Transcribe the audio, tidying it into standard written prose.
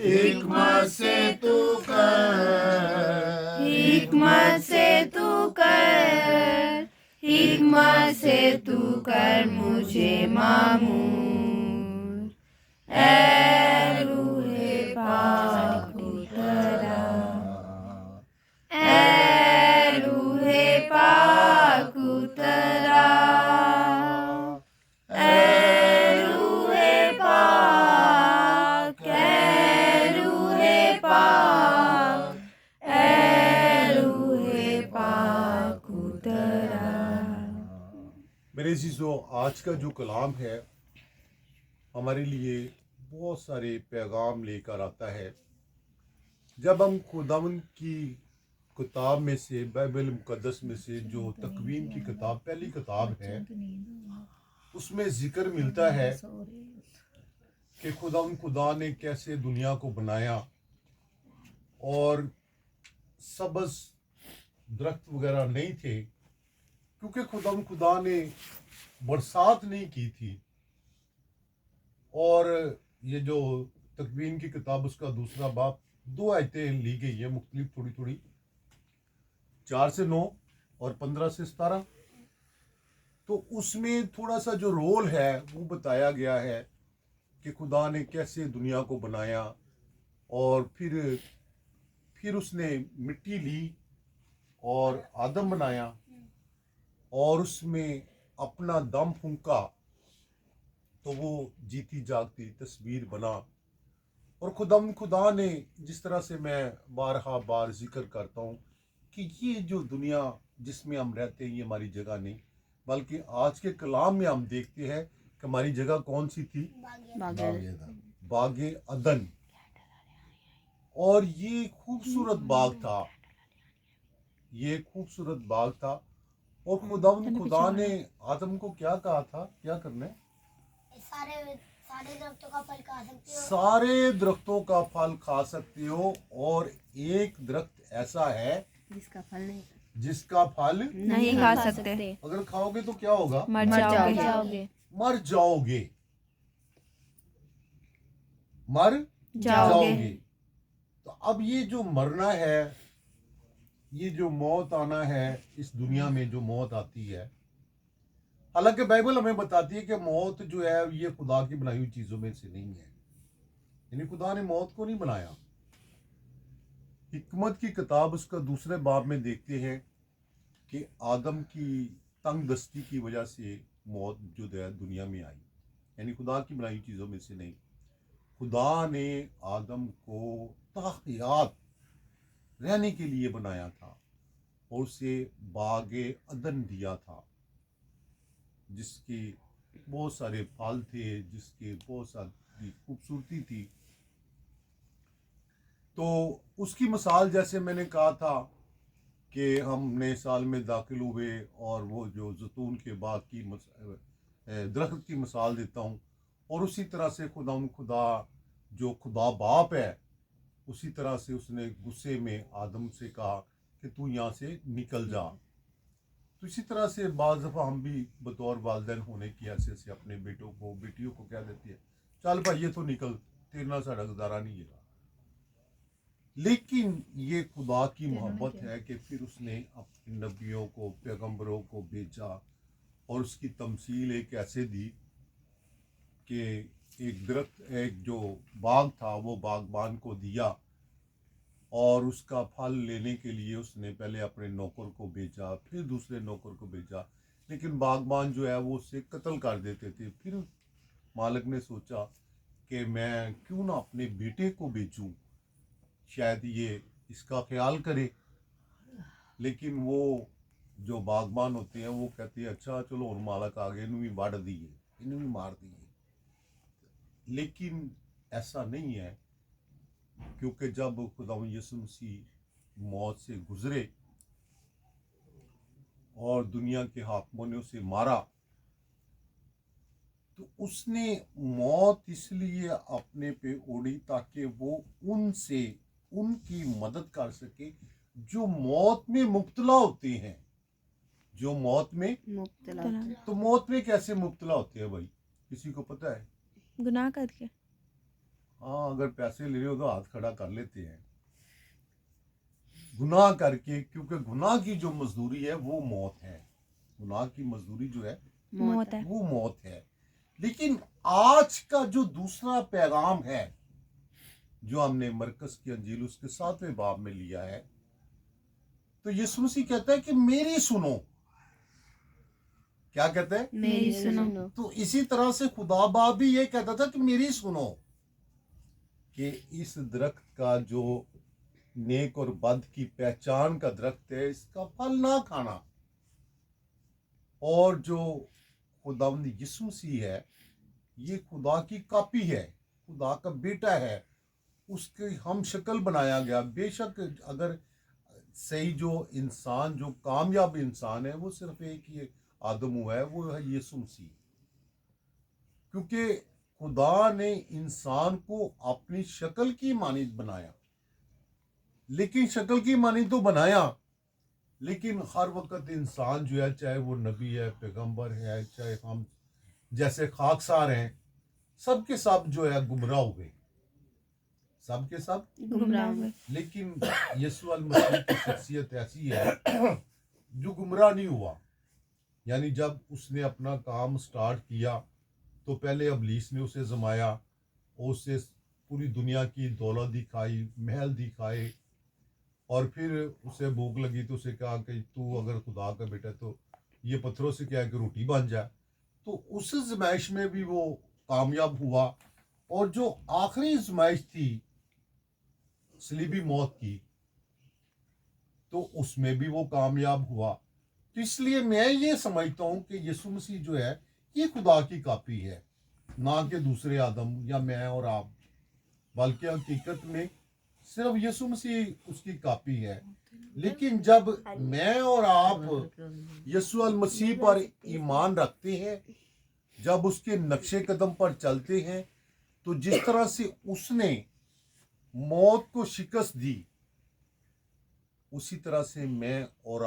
हिकमत से तू कर, हिकमत से तू कर, हिकमत से तू कर मुझे मामूर। ऐ रूहे पाक उतरा, ऐ रूहे पाक उतरा, ऐ रूहे पाक, ऐ रूहे पाक, ऐ रूहे पाक उतरा। मेरे अज़ीज़ों, आज का जो कलाम है हमारे लिए बहुत सारे पैगाम लेकर आता है। जब हम खुदावंद की किताब में से, बाइबल मुकद्दस में से, जो तकवीन की किताब पहली किताब है, उसमें जिक्र मिलता है कि खुदा ने कैसे दुनिया को बनाया और सब्ज़ दरख्त वगैरह नहीं थे, क्योंकि खुदा ने बरसात नहीं की थी। और ये जो तकवीन की किताब, उसका दूसरा बाब, 2 आयतें ली गई है मुख्तलिफ, थोड़ी थोड़ी, 4 से 9 और 15 से 17। तो उसमें थोड़ा सा जो रोल है वो बताया गया है कि खुदा ने कैसे दुनिया को बनाया और फिर उसने मिट्टी ली और आदम बनाया और उसमें अपना दम फूंका तो वो जीती जागती तस्वीर बना। और खुदा ने, जिस तरह से मैं बारहा बार जिक्र करता हूँ कि ये जो दुनिया जिसमें हम रहते हैं ये हमारी जगह नहीं, बल्कि आज के कलाम में हम देखते हैं कि हमारी जगह कौन सी थी? बागे अदन। और ये खूबसूरत बाग था, ये खूबसूरत बाग था। और खुदा ने आदम को क्या कहा था, क्या करना है? सारे दरख्तों का फल खा सकते हो, सारे दरख्तों का फल खा सकते हो, और एक दरख्त ऐसा है जिसका फल नहीं खा सकते। अगर खाओगे तो क्या होगा? मर जाओगे। मर जाओगे, मर जाओगे। तो अब ये जो मरना है, ये जो मौत आना है, इस दुनिया में जो मौत आती है, हालांकि बाइबल हमें बताती है कि मौत जो है ये खुदा की बनाई हुई चीजों में से नहीं है, यानी खुदा ने मौत को नहीं बनाया। हिकमत की किताब उसका दूसरे बाब में देखते हैं कि आदम की तंग दस्ती की वजह से मौत जो है दुनिया में आई, यानी खुदा की बनाई हुई चीज़ों में से नहीं। खुदा ने आदम को ताहयात रहने के लिए बनाया था और उसे बागे अदन दिया था, जिसके बहुत सारे फल थे, जिसके बहुत सारी खूबसूरती थी। तो उसकी मिसाल, जैसे मैंने कहा था कि हम नए साल में दाखिल हुए और वो जो जैतून के बाग की दरख्त की मिसाल देता हूँ, और उसी तरह से खुदा जो खुदा बाप है, उसी तरह से उसने गुस्से में आदम से कहा कि तू यहाँ से निकल जा। तो इसी तरह से बाज़ दफ़ा हम भी बतौर वालिदैन होने की हैसियत से अपने बेटों को, बेटियों को कह देती है, चल भाई ये तो निकल, तेरे नाल साडा गुजारा नहीं है। लेकिन ये खुदा की मोहब्बत है कि फिर उसने अपने नबियों को, पैगंबरों को भेजा और उसकी तमसील एक ऐसे दी कि एक दरख्त, एक जो बाग था वो बागबान को दिया, और उसका फल लेने के लिए उसने पहले अपने नौकर को भेजा, फिर दूसरे नौकर को भेजा, लेकिन बागबान जो है वो उसे कत्ल कर देते थे। फिर मालिक ने सोचा कि मैं क्यों ना अपने बेटे को बेचूं, शायद ये इसका ख्याल करे। लेकिन वो जो बागबान होते हैं वो कहते हैं अच्छा चलो और मालक आ गए, इन्हों भी बढ़ दिए, इन्हों भी मार दिए। लेकिन ऐसा नहीं है, क्योंकि जब खुदा यीशु मसीह मौत से गुजरे और दुनिया के हाकिमों ने उसे मारा, तो उसने मौत इसलिए अपने पे ओढ़ी ताकि वो उनसे उनकी मदद कर सके जो मौत में मुब्तला होते हैं, जो मौत में मुब्तला। तो मौत में कैसे मुब्तला होते हैं भाई, किसी को पता है? गुनाह करके। हाँ, अगर पैसे ले रहे हो तो हाथ खड़ा कर लेते हैं गुनाह करके, क्योंकि गुनाह की जो मजदूरी है वो मौत है। गुनाह की मजदूरी जो है मौत है। वो मौत है। लेकिन आज का जो दूसरा पैगाम है जो हमने मरकस की अंजील उसके 7वें बाब में लिया है, तो यीशु मसीह कहता है कि मेरी सुनो। क्या कहता है? मेरी सुनो। तो इसी तरह से खुदा बाप भी ये कहता था कि मेरी सुनो, कि इस दरख्त का जो नेक और बद की पहचान का दरख्त है इसका फल ना खाना। और जो खुदावंद यीशु मसीह है ये खुदा की कॉपी है, खुदा का बेटा है, उसके हम शक्ल बनाया गया। बेशक अगर सही जो इंसान, जो कामयाब इंसान है, वो सिर्फ एक ही आदम हुआ है, वो है यीशु मसीह। क्योंकि खुदा ने इंसान को अपनी शक्ल की मानिंद बनाया, लेकिन शक्ल की मानिंद तो बनाया, लेकिन हर वक्त इंसान जो है, चाहे वो नबी है, पैगंबर है, चाहे हम जैसे खाकसार हैं, सब के सब जो है गुमराह हो गए, सब के सब गुमराह हुए। लेकिन यीशु अल मसीह की शख्सियत ऐसी है जो गुमराह नहीं हुआ। यानी जब उसने अपना काम स्टार्ट किया तो पहले अबलीस ने उसे जमाया और उससे पूरी दुनिया की दौलत दिखाई, महल दिखाए, और फिर उसे भूख लगी तो उसे कहा कि तू अगर खुदा का बेटा तो ये पत्थरों से क्या है कि रोटी बन जाए। तो उस आजमाइश में भी वो कामयाब हुआ, और जो आखिरी आजमाइश थी सलीबी मौत की, तो उसमें भी वो कामयाब हुआ। तो इसलिए मैं ये समझता हूँ कि यीशु मसीह जो है ये खुदा की कॉपी है, ना कि दूसरे आदम या मैं और आप, बल्कि हकीकत में सिर्फ यीशु मसीह उसकी कॉपी है। लेकिन जब मैं और आप यीशु अल मसीह पर ईमान रखते हैं, जब उसके नक्शे कदम पर चलते हैं, तो जिस तरह से उसने मौत को शिकस्त दी, उसी तरह से मैं और